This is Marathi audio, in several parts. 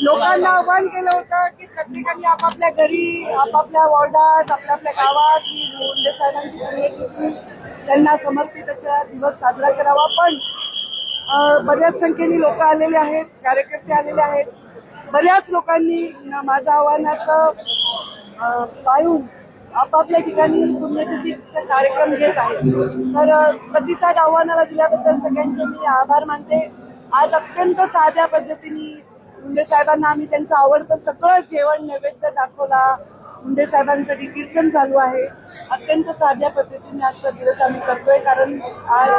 लोकांना आव्हान केलं होतं की प्रत्येकाने आपापल्या घरी, आपापल्या वॉर्डात, आपल्या आपल्या गावात ही मुंडे साहेबांची पुण्यतिथी त्यांना समर्पित असा दिवस साजरा करावा. पण बऱ्याच संख्येने लोक आलेले आहेत, कार्यकर्ते आलेले आहेत. बऱ्याच लोकांनी माझ्या आव्हानाचं पाळून आपापल्या ठिकाणी पुण्यतिथीचा कार्यक्रम घेत आहेत. तर प्रतिसाद आव्हानाला दिल्याबद्दल सगळ्यांचे मी आभार मानते. आज अत्यंत साध्या पद्धतीने मुंडे साहेबांना आम्ही त्यांचं आवडतं सगळं जेवण नैवेद्य दाखवला. मुंडे साहेबांसाठी कीर्तन चालू आहे. अत्यंत साध्या पद्धतीने आजचा दिवस आम्ही करतोय, कारण आज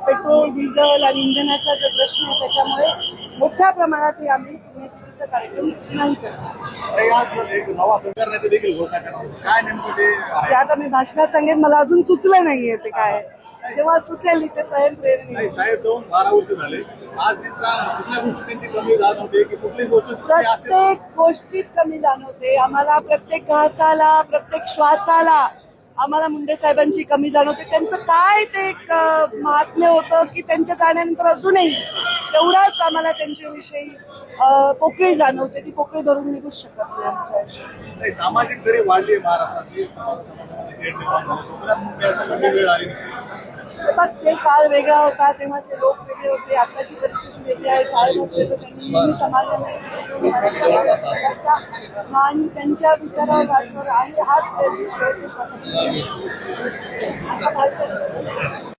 पेट्रोल, डिझेल आणि इंधनाचा जो प्रश्न आहे त्याच्यामुळे मोठ्या प्रमाणात आम्ही पुण्यतिथीचा कार्यक्रम नाही करतो. एक नवा सरकारने देखील घोषणा केला. काय नेमकं ते आता मी भाषणात सांगेन, मला अजून सुचलं नाहीये ते काय. जेव्हा सुचेल ते स्वयंप्रेरणा. साहेब जाऊन 12 वर्ष झाले. आज कुठल्या गोष्टींची कमी जाणवते की कुठली गोष्ट प्रत्येक गोष्टीत कमी जाणवते आम्हाला. प्रत्येक घासाला, प्रत्येक श्वासाला आम्हाला मुंडे साहेबांची कमी जाणवते. त्यांचं काय ते एक महात्म्य होतं की त्यांच्या जाण्यानंतर अजूनही तेवढाच आम्हाला त्यांच्याविषयी पोकळी जाणवते. ती पोकळी भरून निघू शकत नाही आमच्या आयुष्यात. सामाजिक तरी वाढली महाराष्ट्रात. वेळ आली ते काळ वेगळा होता, तेव्हाचे लोक वेगळे होते. आताची परिस्थिती वेगळी आहे. साहेब असले तर त्यांनी नेहमी समाजाने आणि त्यांच्या विचारावर वाचवर आहे हाच प्रयत्न शेवटच्या श्वासापर्यंत.